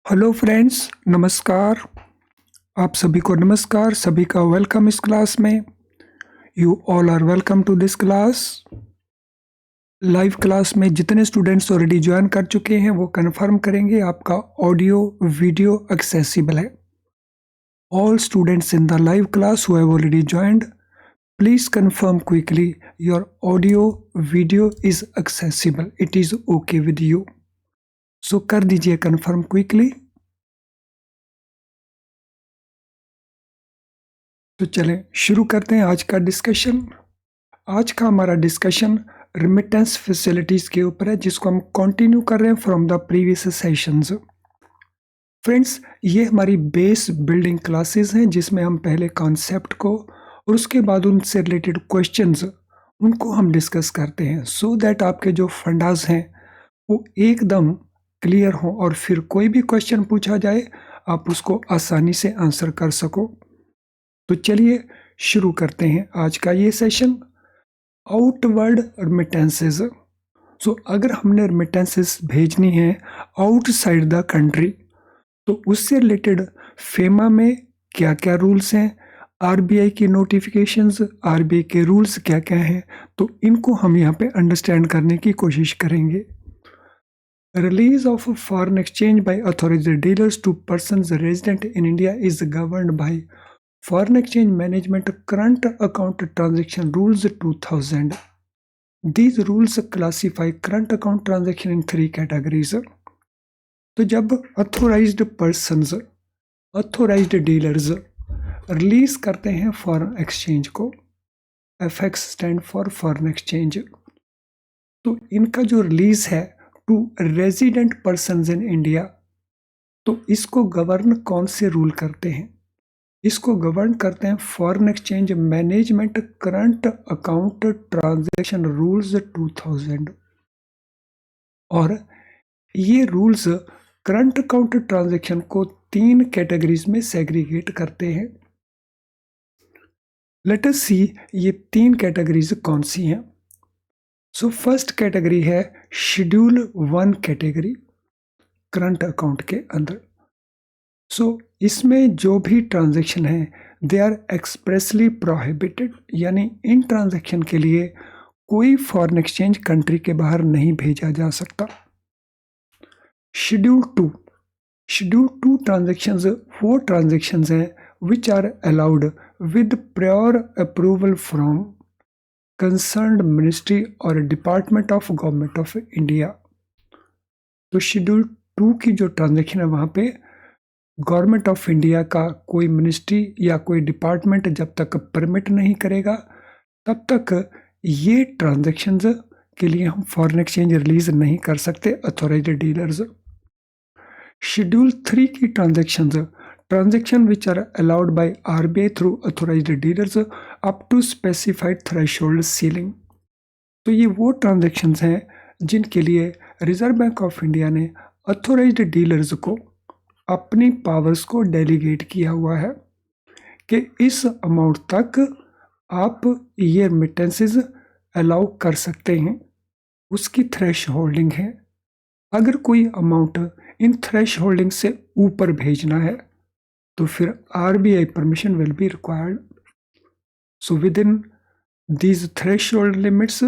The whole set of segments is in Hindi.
हेलो फ्रेंड्स, नमस्कार। आप सभी को नमस्कार, सभी का वेलकम इस क्लास में। You all are welcome to this class. Live class में जितने स्टूडेंट्स ऑलरेडी ज्वाइन कर चुके हैं वो कंफर्म करेंगे आपका ऑडियो वीडियो एक्सेसिबल है। All students in the live class who have already joined, please confirm quickly your audio video is accessible, it is okay with you. So कर दीजिए कंफर्म क्विकली। तो चलें शुरू करते हैं आज का डिस्कशन। आज का हमारा डिस्कशन रिमिटेंस फैसिलिटीज के ऊपर है, जिसको हम कंटिन्यू कर रहे हैं from the previous sessions. Friends, ये हमारी बेस बिल्डिंग क्लासेस हैं, जिसमें हम पहले कॉन्सेप्ट को और उसके बाद उनसे रिलेटेड क्वेश्चंस उनको हम डिस्कस करते हैं, सो दैट आपके जो फंडास हैं वो एकदम क्लियर हो और फिर कोई भी क्वेश्चन पूछा जाए आप उसको आसानी से आंसर कर सको। तो चलिए शुरू करते हैं आज का ये सेशन। Outward remittances. सो अगर हमने रेमिटेंसेस भेजनी है आउटसाइड द कंट्री, तो उससे रिलेटेड फेमा में क्या क्या रूल्स हैं, आरबीआई की नोटिफिकेशंस, आरबीआई के रूल्स क्या क्या हैं, तो इनको हम यहाँ पे अंडरस्टैंड करने की कोशिश करेंगे। Release of foreign exchange by authorised dealers to persons resident in India is governed by Foreign Exchange Management Current Account Transaction Rules 2000. These rules classify current account transaction in 3 categories. तो जब authorised persons, authorised dealers release करते हैं फॉरेन एक्सचेंज को, FX stand for foreign exchange, तो इनका जो रिलीज है to resident persons in India, तो इसको गवर्न कौन से रूल करते हैं? इसको गवर्न करते हैं foreign exchange management current account transaction rules 2000। और ये रूल्स करंट अकाउंट ट्रांजैक्शन को 3 कैटेगरीज में सेग्रीगेट करते हैं। लेट अस सी ये 3 कैटेगरीज कौन सी हैं। सो फर्स्ट कैटेगरी है शेड्यूल 1 कैटेगरी करंट अकाउंट के अंदर। सो इसमें जो भी ट्रांजैक्शन है दे आर एक्सप्रेसली प्रोहिबिटेड, यानी इन ट्रांजैक्शन के लिए कोई फॉरेन एक्सचेंज कंट्री के बाहर नहीं भेजा जा सकता। शेड्यूल टू ट्रांजैक्शंस वो ट्रांजैक्शंस हैं which are allowed with prior approval from concerned ministry और department of government of India. तो शेड्यूल 2 की जो ट्रांजैक्शन है वहाँ पे गवर्नमेंट ऑफ इंडिया का कोई मिनिस्ट्री या कोई डिपार्टमेंट जब तक परमिट नहीं करेगा तब तक ये ट्रांजैक्शंस के लिए हम फॉरेन एक्सचेंज रिलीज नहीं कर सकते अथॉराइज्ड डीलर्स। शेड्यूल 3 की transaction which are allowed by RBI through authorised dealers up to specified threshold ceiling. तो ये वो ट्रांजैक्शंस हैं जिनके लिए रिजर्व बैंक ऑफ इंडिया ने अथॉराइज्ड डीलर्स को अपनी पावर्स को डेलीगेट किया हुआ है कि इस अमाउंट तक आप ये रेमिटेंसेस अलाउ कर सकते हैं, उसकी थ्रेश होल्डिंग है। अगर कोई अमाउंट इन थ्रेश होल्डिंग से ऊपर भेजना है तो फिर RBI permission will be required. So with in these threshold limits,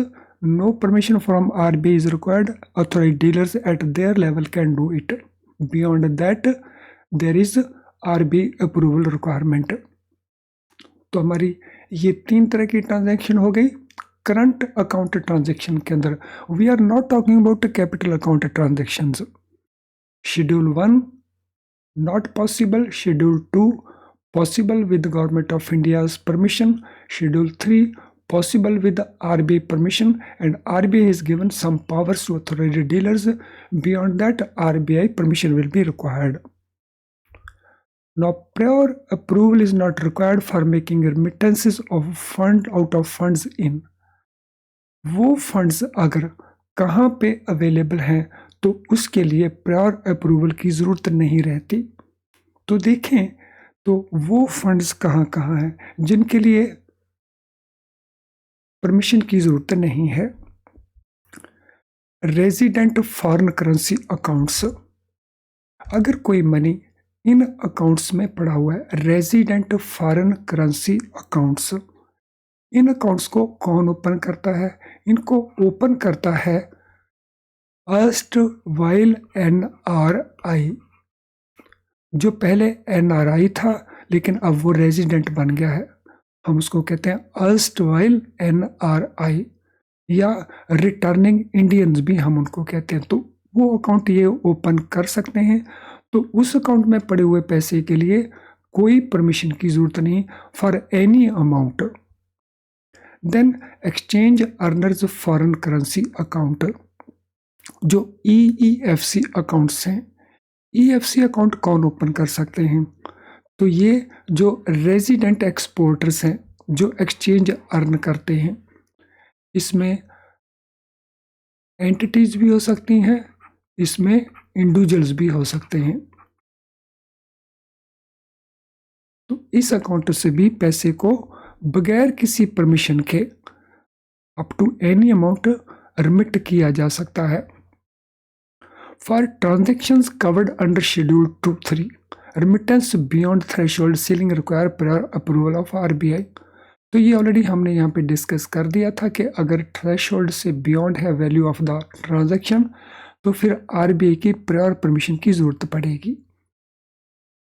no permission from RBI is required. Authorized dealers at their level can do it. Beyond that, there is RBI approval requirement. तो हमारी ये 3 तरह की ट्रांजैक्शन हो गई करंट अकाउंट ट्रांजैक्शन के अंदर। We are not talking about capital account transactions. Schedule 1 not possible, schedule 2 possible with the government of India's permission, schedule 3 possible with the RBI permission, and RBI is given some powers to authorized dealers. Beyond that, RBI permission will be required. Now, prior approval is not required for making remittances of fund out of funds in. वो फंड्स अगर कहाँ पे अवेलेबल हैं तो उसके लिए प्रायर अप्रूवल की ज़रूरत नहीं रहती। तो देखें तो वो फंड्स कहाँ कहाँ हैं जिनके लिए परमिशन की ज़रूरत नहीं है। रेजिडेंट फॉरेन करेंसी अकाउंट्स, अगर कोई मनी इन अकाउंट्स में पड़ा हुआ है, रेजिडेंट फॉरेन करेंसी अकाउंट्स, इन अकाउंट्स को कौन ओपन करता है? इनको ओपन करता है अर्स्ट वाइल NRI, जो पहले NRI था लेकिन अब वो रेजिडेंट बन गया है, हम उसको कहते हैं अर्स्ट वाइल NRI, या रिटर्निंग इंडियंस भी हम उनको कहते हैं। तो वो अकाउंट ये ओपन कर सकते हैं। तो उस अकाउंट में पड़े हुए पैसे के लिए कोई परमिशन की जरूरत नहीं for any amount. Then exchange earners foreign currency account, जो EEFC अकाउंट्स हैं। EFC अकाउंट कौन ओपन कर सकते हैं? तो ये जो रेजिडेंट एक्सपोर्टर्स हैं, जो एक्सचेंज अर्न करते हैं, इसमें एंटिटीज भी हो सकती हैं, इसमें इंडिविजुअल्स भी हो सकते हैं। तो इस अकाउंट से भी पैसे को बगैर किसी परमिशन के up to any amount remit किया जा सकता है। For transactions covered under schedule 2(3), remittance beyond threshold ceiling require prior approval of RBI। तो ये ऑलरेडी हमने यहाँ पे डिस्कस कर दिया था कि अगर थ्रेशोल्ड से बियॉन्ड है वैल्यू ऑफ द ट्रांजैक्शन तो फिर RBI की प्रायर परमिशन की ज़रूरत पड़ेगी।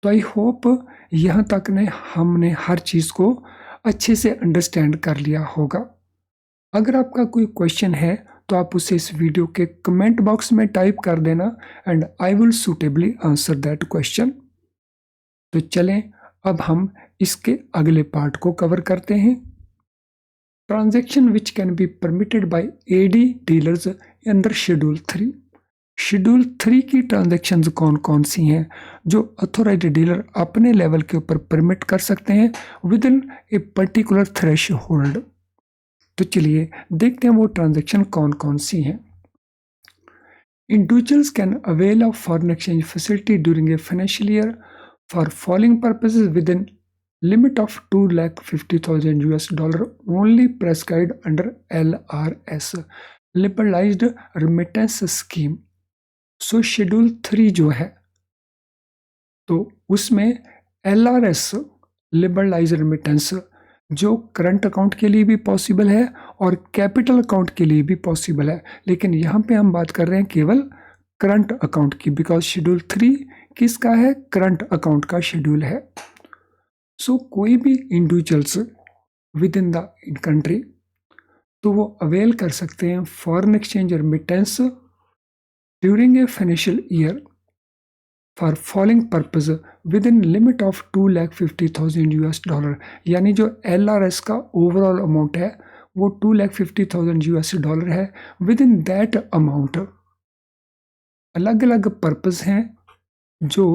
तो आई होप यहाँ तक ने हमने हर चीज़ को अच्छे से अंडरस्टैंड कर लिया होगा। अगर आपका कोई क्वेश्चन है तो आप उसे इस वीडियो के कमेंट बॉक्स में टाइप कर देना and I will suitably answer that question. तो चलें अब हम इसके अगले पार्ट को कवर करते हैं। Transaction which can be permitted by AD dealers under schedule 3। Schedule 3 की ट्रांजैक्शंस कौन कौन सी हैं जो अथोराइज्ड डीलर अपने लेवल के ऊपर परमिट कर सकते हैं with in a particular threshold. तो चलिए देखते हैं वो ट्रांजैक्शन कौन कौन सी हैं। Individuals can avail of foreign exchange facility during a financial year for following purposes with in limit of $250,000 only prescribed under LRS, liberalized remittance scheme। So schedule 3 जो है तो उसमें LRS लिबरलाइज रेमिटेंस जो करंट अकाउंट के लिए भी पॉसिबल है और कैपिटल अकाउंट के लिए भी पॉसिबल है, लेकिन यहाँ पे हम बात कर रहे हैं केवल करंट अकाउंट की, बिकॉज शेड्यूल 3 किसका है? करंट अकाउंट का शेड्यूल है। सो कोई भी individuals with in the country तो वो अवेल कर सकते हैं foreign exchange remittance during a financial year for following purpose with in limit of $250,000, यानी जो LRS का ओवरऑल अमाउंट है वो $250,000 है। विद इन दैट अमाउंट अलग अलग पर्पज हैं जो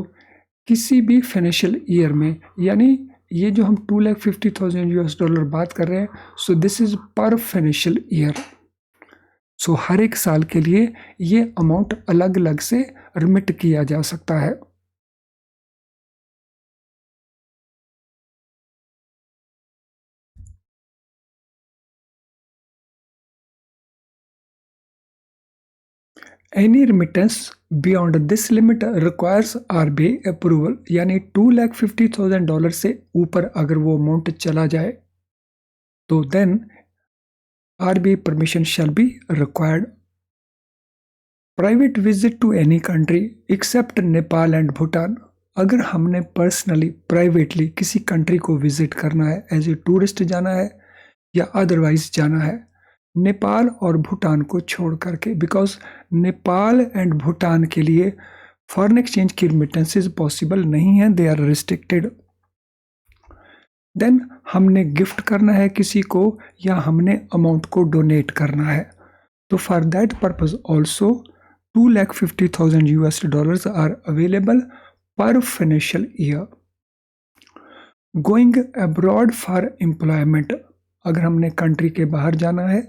किसी भी फाइनेंशियल ईयर में, यानी ये जो हम $250,000 बात कर रहे हैं, सो दिस इज पर फाइनेंशियल ईयर। सो हर एक साल के लिए ये अमाउंट अलग अलग से रिमिट किया जा सकता है। Any remittance beyond this limit requires RBI approval, यानी $250,000 से ऊपर अगर वो अमाउंट चला जाए तो then RBI permission shall be required. Private visit to any country except Nepal and Bhutan, अगर हमने पर्सनली प्राइवेटली किसी कंट्री को विजिट करना है, एज ए टूरिस्ट जाना है या अदरवाइज जाना है, नेपाल और भूटान को छोड़ करके, बिकॉज नेपाल एंड भूटान के लिए फॉरेन एक्सचेंज की रिमिटेंसेज पॉसिबल नहीं है, दे आर रिस्ट्रिक्टेड। देन हमने गिफ्ट करना है किसी को या हमने अमाउंट को डोनेट करना है, तो for that purpose also $250,000 are available per financial year. Going abroad for employment, अगर हमने कंट्री के बाहर जाना है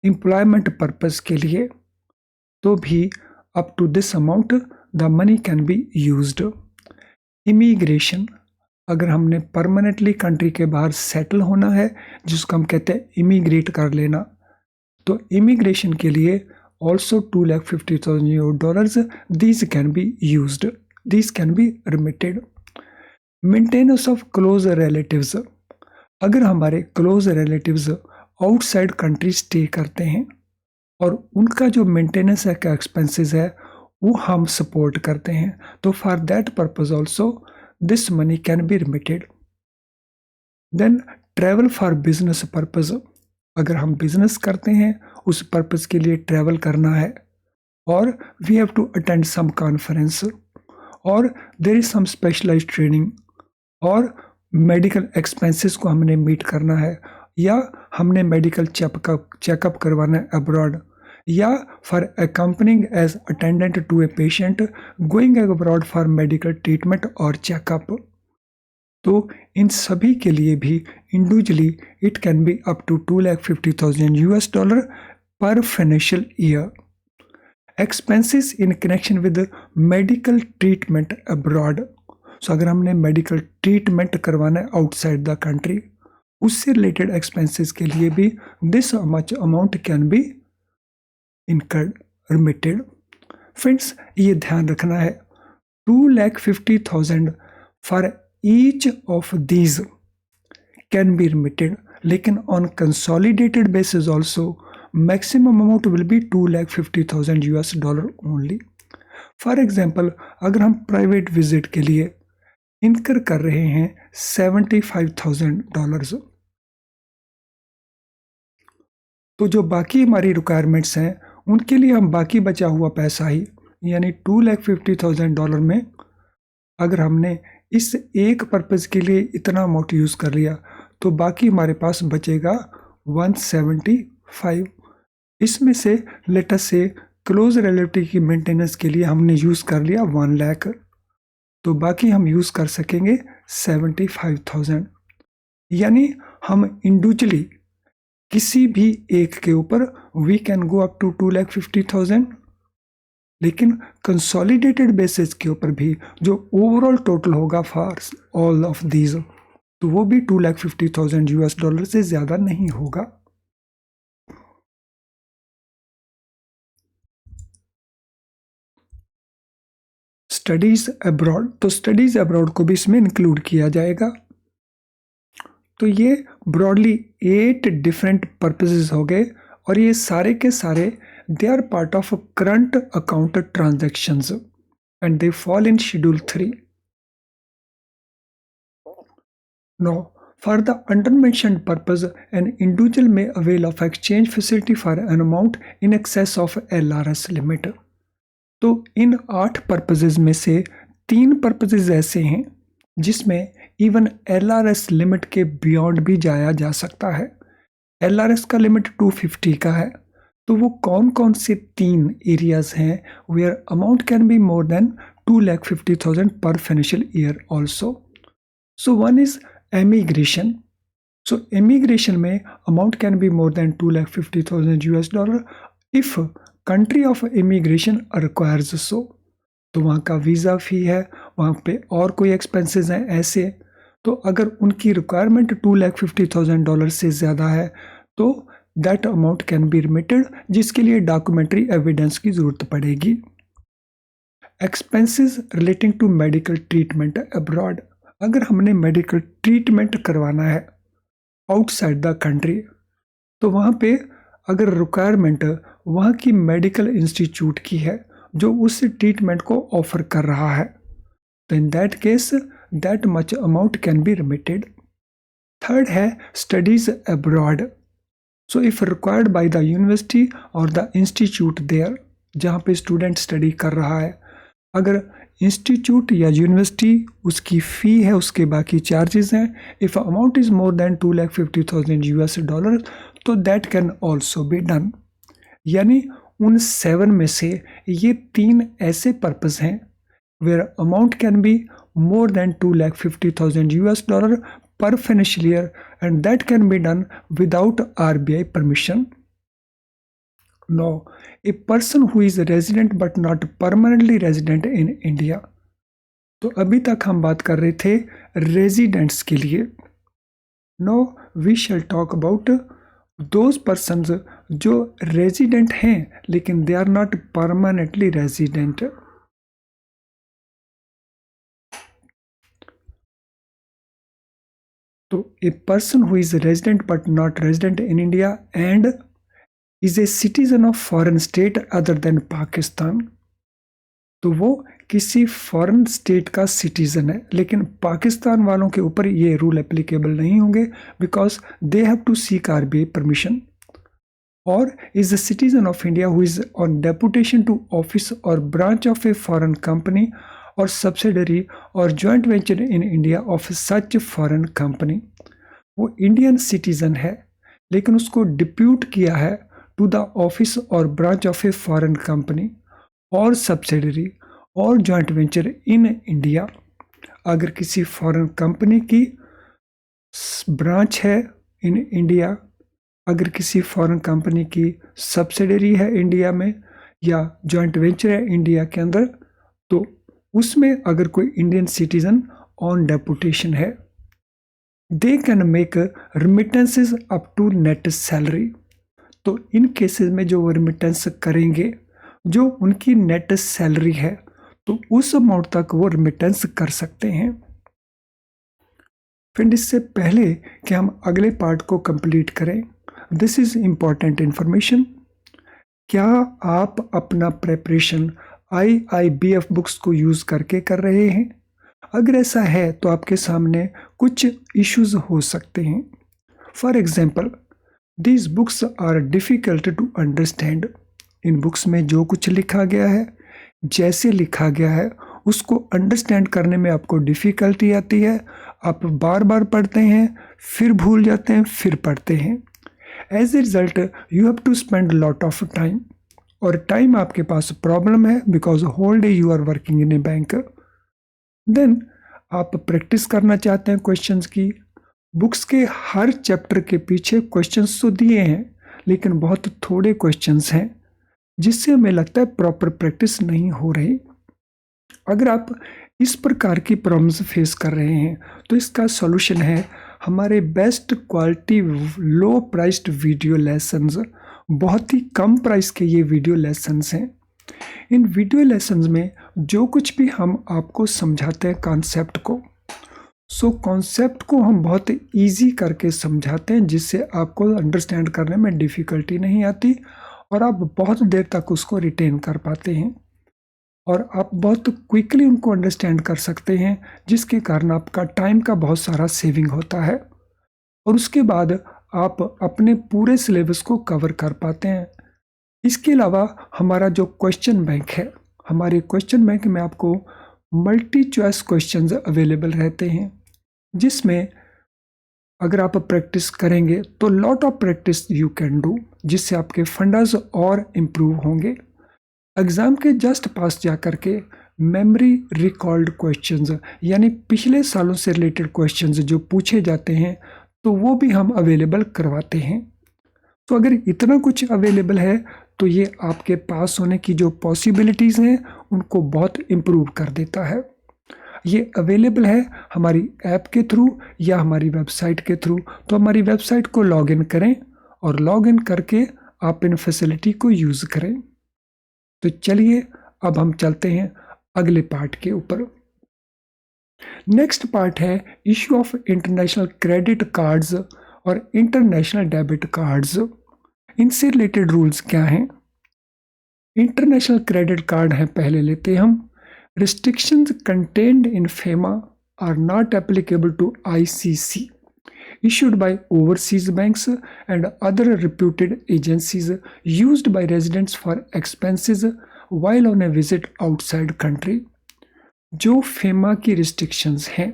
एम्प्लॉयमेंट पर्पस के लिए तो भी up to this amount the money can be used. Immigration, अगर हमने परमानेंटली कंट्री के बाहर सेटल होना है जिसको हम कहते हैं इमिग्रेट कर लेना, तो इमिग्रेशन के लिए also $250,000 these can be used. these can be remitted. Maintenance of close relatives. अगर हमारे close relatives outside country stay करते हैं और उनका जो मेंटेनेंस का एक्सपेंसेस है वो हम सपोर्ट करते हैं, तो for that purpose also this money can be remitted. Then travel for business purpose. अगर हम बिजनेस करते हैं, उस पर्पज के लिए ट्रैवल करना है और we have to attend some conference और there is some specialized training और मेडिकल एक्सपेंसेस को हमने मीट करना है, या हमने मेडिकल चेकअप करवाना है अब्रॉड, या for accompanying as attendant to a patient going abroad for medical treatment और चेकअप. तो इन सभी के लिए भी individually it can be up to $250,000 per financial year. Expenses in connection with medical treatment abroad. So अगर हमने मेडिकल ट्रीटमेंट करवाना है आउटसाइड द कंट्री, उससे रिलेटेड एक्सपेंसेस के लिए भी this much amount can be incurred remitted. Friends, ये ध्यान रखना है 250,000 for each of these can be remitted, लेकिन on consolidated basis also maximum amount will be $250,000 only. For example, अगर हम प्राइवेट विजिट के लिए इनकर कर रहे हैं $75,000, तो जो बाकी हमारी रिक्वायरमेंट्स हैं उनके लिए हम बाकी बचा हुआ पैसा ही, यानी $250,000 में अगर हमने इस एक पर्पज़ के लिए इतना अमाउंट यूज़ कर लिया, तो बाकी हमारे पास बचेगा 175. इसमें से लेट अस से क्लोज रिलेटिव की मेंटेनेंस के लिए हमने यूज़ कर लिया 1 लाख, तो बाकी हम यूज़ कर सकेंगे 75,000. यानी हम इंडिविजुअली किसी भी एक के ऊपर we can go up to 250,000, लेकिन कंसोलिडेटेड बेसिस के ऊपर भी जो ओवरऑल टोटल होगा फॉर ऑल ऑफ दीज, तो वो भी $250,000 से ज़्यादा नहीं होगा. स्टडीज अब्रॉड, तो स्टडीज अब्रॉड को भी इसमें इंक्लूड किया जाएगा. तो ये ब्रॉडली 8 डिफरेंट पर्पसेस हो गए और ये सारे के सारे they are part of current account transactions and they fall in schedule 3. Now, for the undermentioned purpose, an individual may avail of exchange facility for an amount in excess of LRS limit. तो इन 8 पर्पसेस में से 3 पर्पसेस ऐसे हैं जिसमें इवन LRS लिमिट के बियॉन्ड भी जाया जा सकता है. LRS का लिमिट 250 का है. तो वो कौन कौन से 3 एरियाज हैं where amount can be more than 250,000 per financial year also. So one is emigration. So emigration में amount can be more than $250,000 if country of immigration requires so. तो वहाँ का वीज़ा फ़ी है, वहाँ पे और कोई एक्सपेंसेस हैं ऐसे. तो अगर उनकी रिक्वायरमेंट $250,000 से ज़्यादा है तो that amount can be remitted, जिसके लिए डॉक्यूमेंट्री एविडेंस की ज़रूरत पड़ेगी. Expenses relating to medical treatment abroad. अगर हमने मेडिकल ट्रीटमेंट करवाना है आउटसाइड द कंट्री, तो वहाँ पे अगर रिक्वायरमेंट वहाँ की मेडिकल इंस्टीट्यूट की है जो उस ट्रीटमेंट को ऑफर कर रहा है, तो in that case that much amount can be remitted. Third है studies abroad. So if required by the university और द इंस्टीट्यूट देयर, जहाँ पे स्टूडेंट स्टडी कर रहा है, अगर इंस्टीट्यूट या यूनिवर्सिटी उसकी फ़ी है, उसके बाकी चार्जेस हैं, if amount is more than $250,000 तो that can also be done. यानी उन 7 में से ये 3 ऐसे पर्पस हैं where amount can be more than $250,000 per financial year, and that can be done without RBI permission. Now, a person who is a resident but not permanently resident in India. तो अभी तक हम बात कर रहे थे रेजिडेंट्स के लिए. Now we shall talk about those persons जो रेजिडेंट हैं लेकिन they are not permanently resident. तो a person who is resident but not resident in India and is a citizen of foreign state other than Pakistan, तो वो किसी फॉरेन स्टेट का सिटीजन है, लेकिन पाकिस्तान वालों के ऊपर ये रूल एप्लीकेबल नहीं होंगे because they have to seek RBI permission. और is the citizen of India who is on deputation to office और branch of a foreign company और सब्सिडरी और joint venture in India of such foreign company, वो इंडियन सिटीजन है लेकिन उसको डिप्यूट किया है टू द ऑफिस और branch of a foreign company और सब्सिडरी और जॉइंट वेंचर इन इंडिया। अगर किसी फॉरेन कंपनी की ब्रांच है इन इंडिया, अगर किसी फॉरेन कंपनी की सब्सिडरी है इंडिया में या जॉइंट वेंचर है इंडिया के अंदर, तो उसमें अगर कोई इंडियन सिटीजन ऑन डेपुटेशन है, they can make remittances up to net salary. तो इन केसेस में जो वो रिमिटेंस करेंगे, जो उनकी नेट सैलरी है, तो उस अमाउंट तक वो रिमिटेंस कर सकते हैं। फ्रेंड, इससे पहले कि हम अगले पार्ट को कंप्लीट करें, दिस इज इम्पॉर्टेंट इंफॉर्मेशन। क्या आप अपना प्रेपरेशन IIBF बुक्स को यूज करके कर रहे हैं? अगर ऐसा है तो आपके सामने कुछ इश्यूज हो सकते हैं। For example, these books are difficult to understand. इन बुक्स में जो कुछ लिखा गया है, जैसे लिखा गया है, उसको अंडरस्टैंड करने में आपको डिफ़िकल्टी आती है। आप बार बार पढ़ते हैं, फिर भूल जाते हैं, फिर पढ़ते हैं। As a result you have to spend lot of time, और टाइम आपके पास प्रॉब्लम है because whole day you are working in a bank. Then आप प्रैक्टिस करना चाहते हैं क्वेश्चंस की। बुक्स के हर चैप्टर के पीछे क्वेश्चंस तो दिए हैं, लेकिन बहुत थोड़े क्वेश्चंस हैं, जिससे हमें लगता है प्रॉपर प्रैक्टिस नहीं हो रही। अगर आप इस प्रकार की प्रॉब्लम्स फेस कर रहे हैं तो इसका सॉल्यूशन है हमारे बेस्ट क्वालिटी लो प्राइस्ड वीडियो लेसन्स। बहुत ही कम प्राइस के ये वीडियो लेसन्स हैं। इन वीडियो लेसन्स में जो कुछ भी हम आपको समझाते हैं कॉन्सेप्ट को, कॉन्सेप्ट को हम बहुत ईजी करके समझाते हैं, जिससे आपको अंडरस्टैंड करने में डिफ़िकल्टी नहीं आती और आप बहुत देर तक उसको रिटेन कर पाते हैं और आप बहुत क्विकली उनको अंडरस्टैंड कर सकते हैं, जिसके कारण आपका टाइम का बहुत सारा सेविंग होता है और उसके बाद आप अपने पूरे सिलेबस को कवर कर पाते हैं। इसके अलावा हमारा जो क्वेश्चन बैंक है, हमारे क्वेश्चन बैंक में आपको मल्टी चॉइस क्वेश्चंस अवेलेबल रहते हैं, जिसमें अगर आप प्रैक्टिस करेंगे तो lot of practice you can do, जिससे आपके फंडास और इम्प्रूव होंगे। एग्ज़ाम के जस्ट पास जा करके मेमोरी रिकॉल्ड क्वेश्चंस, यानी पिछले सालों से रिलेटेड क्वेश्चंस जो पूछे जाते हैं, तो वो भी हम अवेलेबल करवाते हैं। तो अगर इतना कुछ अवेलेबल है तो ये आपके पास होने की जो पॉसिबिलिटीज़ हैं उनको बहुत इम्प्रूव कर देता है। ये अवेलेबल है हमारी ऐप के थ्रू या हमारी वेबसाइट के थ्रू। तो हमारी वेबसाइट को लॉगिन करें और लॉगिन करके आप इन फैसिलिटी को यूज़ करें। तो चलिए अब हम चलते हैं अगले पार्ट के ऊपर। नेक्स्ट पार्ट है issue of international credit cards और इंटरनेशनल डेबिट कार्ड्स। इनसे रिलेटेड रूल्स क्या हैं? इंटरनेशनल क्रेडिट कार्ड है, पहले लेते हैं हम। Restrictions contained in FEMA are not applicable to ICC issued by overseas banks and other reputed agencies used by residents for expenses while on a visit outside country। जो FEMA की restrictions हैं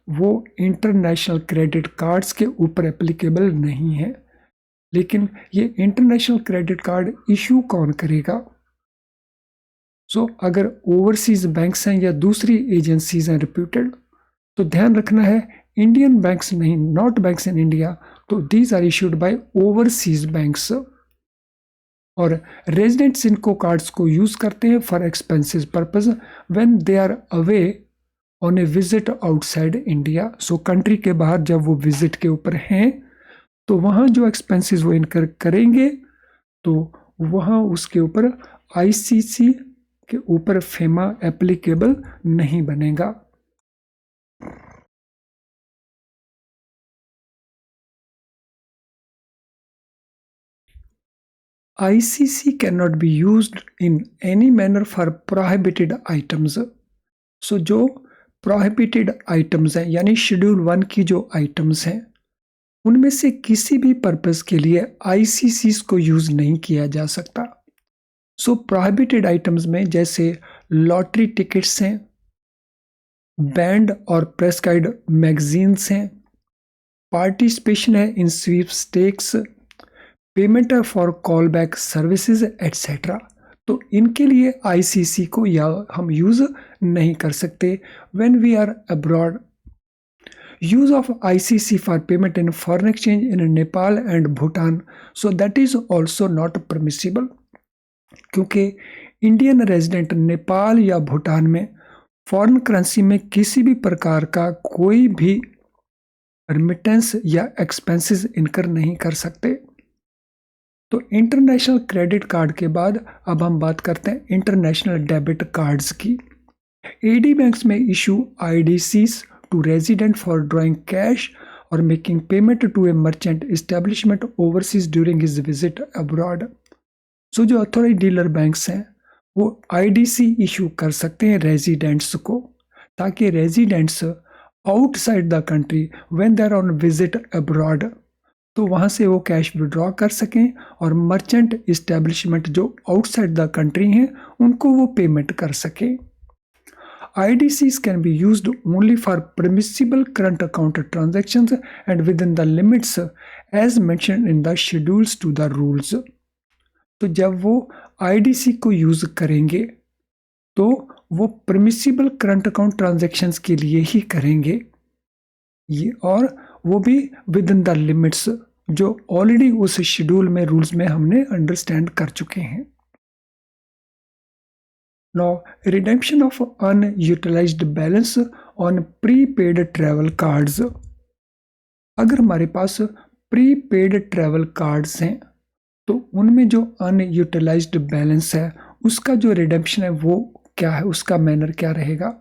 वो इंटरनेशनल क्रेडिट कार्ड्स के ऊपर एप्लीकेबल नहीं है, लेकिन ये इंटरनेशनल क्रेडिट कार्ड इशू कौन करेगा? अगर ओवरसीज बैंक्स हैं या दूसरी एजेंसीज हैं रिप्यूटेड, तो ध्यान रखना है इंडियन बैंक्स नहीं, नॉट बैंक्स इन इंडिया, तो these are issued by overseas banks. और रेजिडेंट्स इनको कार्ड्स को यूज करते हैं for expenses purpose when they are away on a visit outside India. Country के बाहर जब वो विजिट के ऊपर हैं तो वहाँ जो एक्सपेंसेस वो इनकर करेंगे तो वहाँ उसके ऊपर ICC के ऊपर FEMA एप्लीकेबल नहीं बनेगा। ICC cannot be used in any manner for prohibited items. So जो prohibited items हैं यानी शेड्यूल 1 की जो items हैं उनमें से किसी भी पर्पस के लिए ICCs को यूज नहीं किया जा सकता। सो प्रोहिबिटेड आइटम्स में जैसे लॉटरी टिकट्स हैं, बैंड और प्रेस गाइड मैगजीन्स हैं, पार्टिसिपेशन है in sweepstakes, payment for call back services etcetera. तो इनके लिए आईसीसी को या हम यूज़ नहीं कर सकते when we are abroad. use of ICC for payment in foreign exchange in Nepal and Bhutan, so that is also not permissible क्योंकि इंडियन रेजिडेंट नेपाल या भूटान में फॉरेन करेंसी में किसी भी प्रकार का कोई भी रेमिटेंस या एक्सपेंसेस इनकर नहीं कर सकते। तो इंटरनेशनल क्रेडिट कार्ड के बाद अब हम बात करते हैं इंटरनेशनल डेबिट कार्ड्स की। एडी बैंक्स में issue आईडीसीज to resident for drawing cash or making payment to a merchant establishment overseas during his visit abroad. So जो अथॉराइज डीलर बैंक्स हैं वो आईडीसी इशू कर सकते हैं रेजिडेंट्स को, ताकि residents outside the country when they are on visit abroad तो वहाँ से वो कैश विड्रॉ कर सकें और मर्चेंट इस्टेब्लिशमेंट जो आउटसाइड द कंट्री हैं उनको वो पेमेंट कर सकें। IDCs can be used only for permissible current account transactions and within the limits as mentioned in the schedules to the rules. तो जब वो IDC को यूज करेंगे तो वो permissible current account transactions के लिए ही करेंगे ये, और वो भी within the limits जो ऑलरेडी उस शेड्यूल में रूल्स में हमने अंडरस्टैंड कर चुके हैं। Now, redemption of unutilized balance on prepaid travel cards. अगर हमारे पास प्रीपेड ट्रैवल कार्ड्स हैं तो उनमें जो अनयूटिलाइज्ड बैलेंस है उसका जो रिडेम्पशन है वो क्या है, उसका मैनर क्या रहेगा।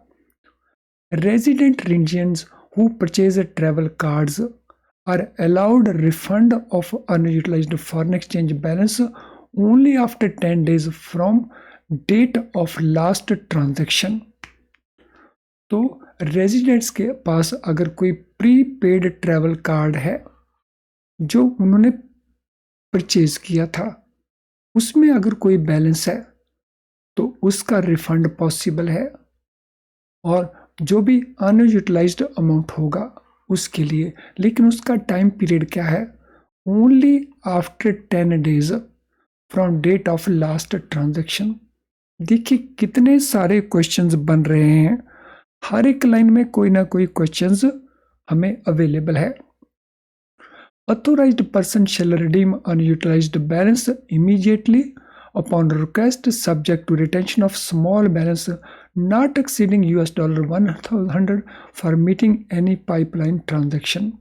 Resident Indians who purchase travel cards are allowed refund of unutilised foreign exchange balance only after 10 days from date of last transaction. तो रेजिडेंट्स के पास अगर कोई प्रीपेड ट्रैवल कार्ड है जो उन्होंने परचेज किया था उसमें अगर कोई बैलेंस है तो उसका रिफंड पॉसिबल है, और जो भी अनयूटिलाइज्ड अमाउंट होगा उसके लिए, लेकिन उसका टाइम पीरियड क्या है, only after 10 days from date of last transaction. देखिए कितने सारे क्वेश्चंस बन रहे हैं, हर एक लाइन में कोई ना कोई क्वेश्चंस हमें अवेलेबल है। Authorised person shall redeem unutilised balance immediately upon request subject to retention of small balance not exceeding $100 for meeting any pipeline transaction.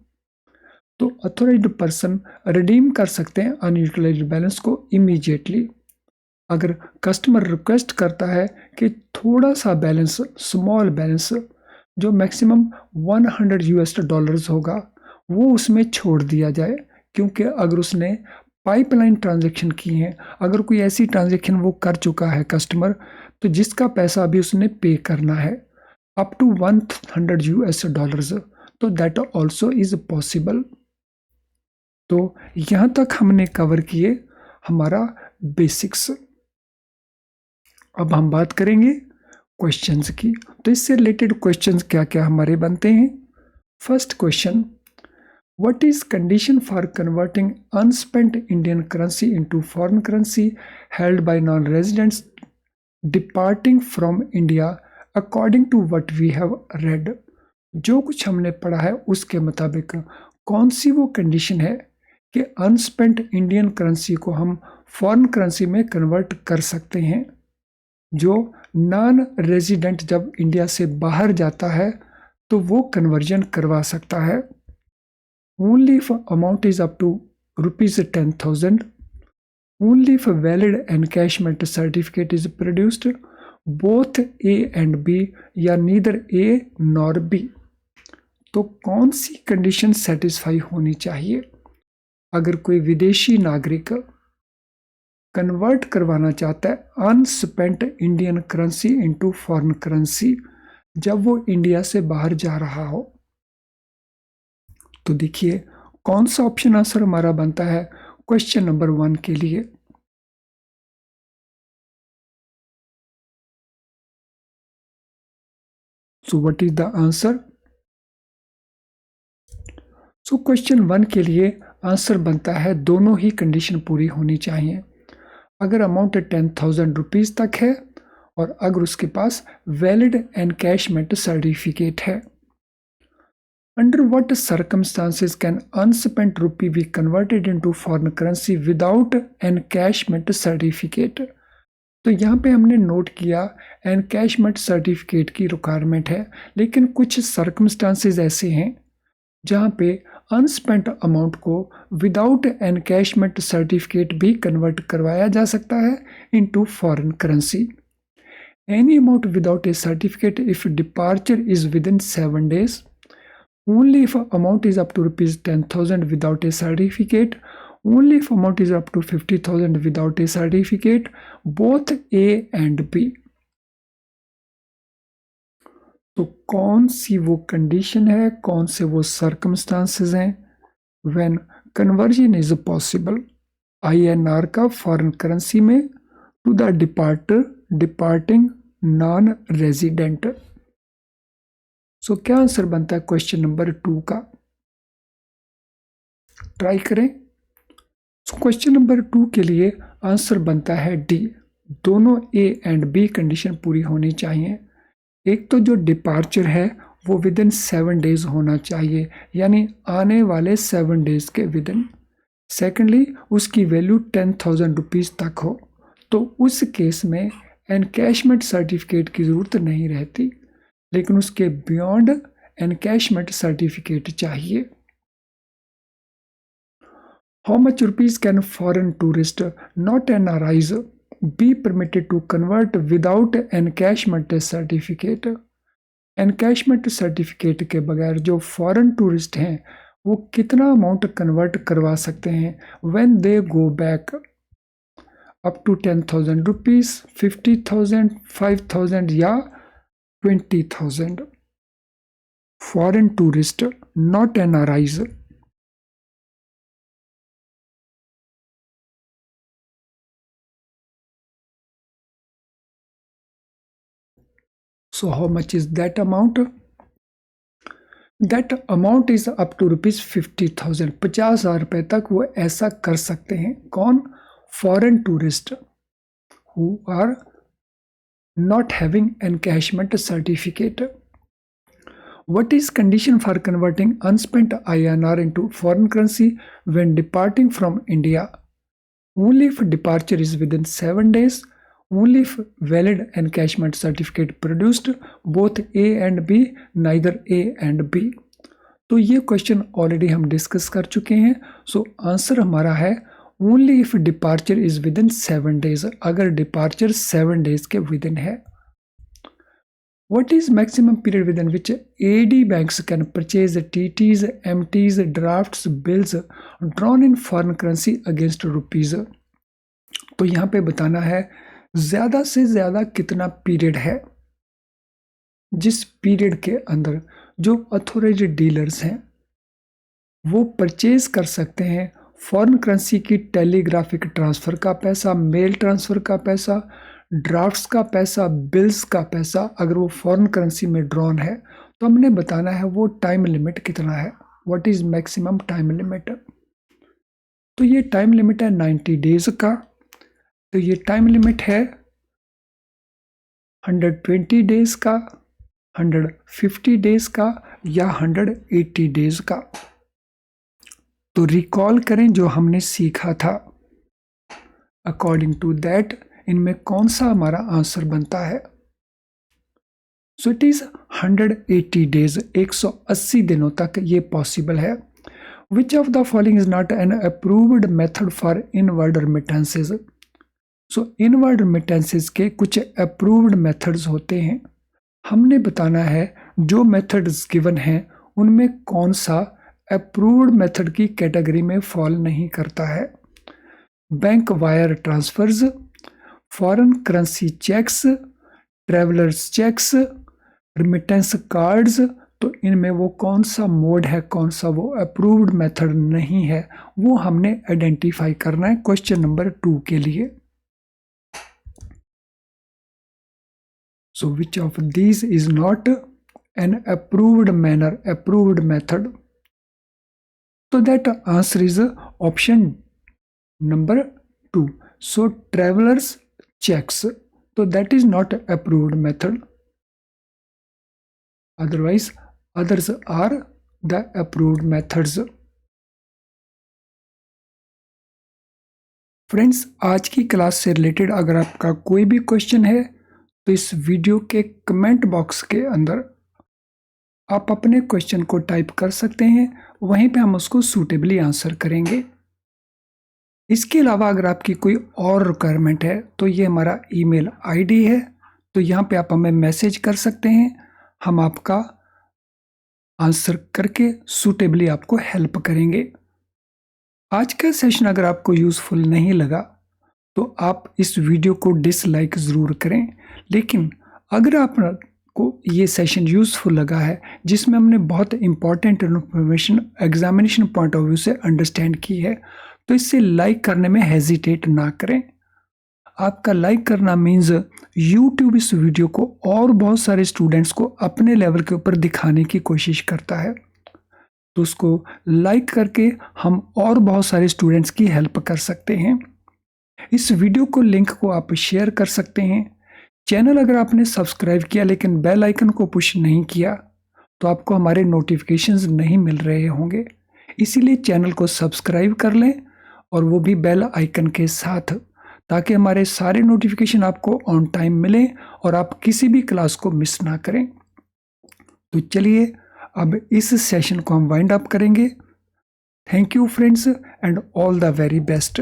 तो अथोराइज्ड पर्सन रिडीम कर सकते हैं अनयूटिलाइज्ड बैलेंस को इमीडिएटली। अगर कस्टमर रिक्वेस्ट करता है कि थोड़ा सा बैलेंस, स्मॉल बैलेंस जो मैक्सिमम $100 होगा वो उसमें छोड़ दिया जाए, क्योंकि अगर उसने पाइपलाइन ट्रांजैक्शन की है, अगर कोई ऐसी ट्रांजैक्शन वो कर चुका है कस्टमर तो जिसका पैसा अभी उसने पे करना है अप टू $100, तो दैट ऑल्सो इज पॉसिबल। तो यहाँ तक हमने कवर किए हमारा बेसिक्स। अब हम बात करेंगे क्वेश्चंस की। तो इससे रिलेटेड क्वेश्चंस क्या क्या हमारे बनते हैं। First question, what is condition for converting unspent Indian currency into foreign currency held by non residents departing from India according to what we have read. जो कुछ हमने पढ़ा है उसके मुताबिक कौन सी वो कंडीशन है कि अनस्पेंट इंडियन करेंसी को हम फॉरेन करेंसी में कन्वर्ट कर सकते हैं। जो नॉन रेजिडेंट जब इंडिया से बाहर जाता है तो वो कन्वर्जन करवा सकता है। Only if amount is up to ₹10,000, only if valid encashment certificate is produced, both A and B या नीदर ए नॉर बी। तो कौन सी कंडीशन सेटिस्फाई होनी चाहिए। अगर कोई विदेशी नागरिक कन्वर्ट करवाना चाहता है unspent Indian currency into foreign currency जब वो इंडिया से बाहर जा रहा हो। तो देखिए कौन सा ऑप्शन आंसर हमारा बनता है क्वेश्चन नंबर 1 के लिए। So what is the answer? So question 1 के लिए आंसर बनता है दोनों ही कंडीशन पूरी होनी चाहिए। अगर अमाउंट 10,000 रुपीज तक है और अगर उसके पास वैलिड एनकैशमेंट सर्टिफिकेट है। Under what circumstances can unspent rupee be converted into foreign currency without encashment certificate? तो यहाँ पे हमने नोट किया एनकैशमेंट सर्टिफिकेट की रिक्वायरमेंट है, लेकिन कुछ सर्कमस्टांसेस ऐसे हैं जहाँ पे अनस्पेंट अमाउंट को विदाउट एनकैशमेंट सर्टिफिकेट भी कन्वर्ट करवाया जा सकता है into foreign currency. Any amount without A certificate if departure is with in 7 days, only if amount is up to rupees 10,000 without a certificate, only if amount is up to 50,000 without a certificate, both A and B। तो कौन सी वो कंडीशन है, कौन से वो सर्कमस्टांसेस हैं when conversion is possible INR का फॉरेन करेंसी में to the departing non resident. So क्या आंसर बनता है क्वेश्चन नंबर 2 का? ट्राई करें। सो क्वेश्चन नंबर 2 के लिए आंसर बनता है डी, दोनों A एंड B कंडीशन पूरी होनी चाहिए। एक तो जो डिपार्चर है वो विद इन 7 days होना चाहिए, यानी आने वाले 7 days के विद इन। सेकेंडली उसकी वैल्यू 10,000 रुपीज़ तक हो, तो उस केस में एनकैशमेंट सर्टिफिकेट की ज़रूरत नहीं रहती, लेकिन उसके बियॉन्ड एनकैशमेंट सर्टिफिकेट चाहिए। How much rupees can foreign tourist not NRIs be permitted to convert without encashment certificate? Encashment certificate के बगैर जो फॉरेन टूरिस्ट हैं वो कितना अमाउंट कन्वर्ट करवा सकते हैं when they go back? Up to 10,000 rupees, 50,000, 5,000 या 20,000। Foreign tourist not NRIs। So how much is that amount? That amount is up to rupees 50,000। 50,000 रुपए तक वो ऐसा कर सकते हैं। कौन? Foreign tourist who are not having encashment certificate। What is condition for converting unspent INR into foreign currency when departing from India? Only if departure is within 7 days, only if valid encashment certificate produced, both A and B, neither A and B। तो ये क्वेश्चन ऑलरेडी हम डिस्कस कर चुके हैं। सो आंसर हमारा है only if departure is with in 7 days, अगर डिपार्चर 7 days के विद इन है। What is maximum period within which AD banks can purchase TTs, MTs, drafts, bills drawn in foreign currency against rupees? तो यहाँ पे बताना है ज़्यादा से ज़्यादा कितना पीरियड है जिस पीरियड के अंदर जो अथॉराइज्ड डीलर्स हैं वो परचेज कर सकते हैं फॉरेन करेंसी की टेलीग्राफिक ट्रांसफ़र का पैसा, मेल ट्रांसफ़र का पैसा, ड्राफ्ट्स का पैसा, बिल्स का पैसा, अगर वो फॉरेन करेंसी में ड्रॉन है तो हमने बताना है वो टाइम लिमिट कितना है। What is maximum time limit? तो ये टाइम लिमिट है 90 days का। तो ये टाइम लिमिट है 120 days का, 150 days का या 180 days का। तो रिकॉल करें जो हमने सीखा था। अकॉर्डिंग टू दैट इनमें कौन सा हमारा आंसर बनता है? सो इट इज 180 days, 180 दिनों तक ये पॉसिबल है। Which of the following is not an approved method for inward remittances? So inward remittances के कुछ अप्रूव्ड मेथड्स होते हैं। हमने बताना है जो मेथड्स गिवन हैं उनमें कौन सा अप्रूव्ड मेथड की कैटेगरी में फॉल नहीं करता है। Bank wire transfers, foreign currency cheques, travellers cheques, remittance cards. तो इनमें वो कौन सा मोड है, कौन सा वो अप्रूव्ड मेथड नहीं है, वो हमने आइडेंटिफाई करना है क्वेश्चन नंबर 2 के लिए। So which of these is not an approved manner, approved method? So that answer is option number 2. So travelers checks. So that is not approved method. Otherwise, others are the approved methods. Friends, आज की क्लास से रिलेटेड अगर आपका कोई भी क्वेश्चन है तो इस वीडियो के कमेंट बॉक्स के अंदर आप अपने क्वेश्चन को टाइप कर सकते हैं, वहीं पे हम उसको सूटेबली आंसर करेंगे। इसके अलावा अगर आपकी कोई और रिक्वायरमेंट है तो ये हमारा ईमेल आईडी है, तो यहाँ पे आप हमें मैसेज कर सकते हैं, हम आपका आंसर करके सूटेबली आपको हेल्प करेंगे। आज का सेशन अगर आपको यूज़फुल नहीं लगा तो आप इस वीडियो को डिसलाइक ज़रूर करें, लेकिन अगर आपको ये सेशन यूज़फुल लगा है जिसमें हमने बहुत important information examination point of view से अंडरस्टैंड की है, तो इससे लाइक करने में हेजिटेट ना करें। आपका लाइक करना मीन्स यूट्यूब इस वीडियो को और बहुत सारे स्टूडेंट्स को अपने लेवल के ऊपर दिखाने की कोशिश करता है, तो उसको लाइक करके हम और बहुत सारे स्टूडेंट्स की हेल्प कर सकते हैं। इस वीडियो को लिंक को आप शेयर कर सकते हैं। चैनल अगर आपने सब्सक्राइब किया लेकिन बेल आइकन को पुश नहीं किया तो आपको हमारे नोटिफिकेशंस नहीं मिल रहे होंगे, इसीलिए चैनल को सब्सक्राइब कर लें और वो भी बेल आइकन के साथ, ताकि हमारे सारे नोटिफिकेशन आपको ऑन टाइम मिले और आप किसी भी क्लास को मिस ना करें। तो चलिए अब इस सेशन को हम वाइंड अप करेंगे। Thank you friends and all the very best.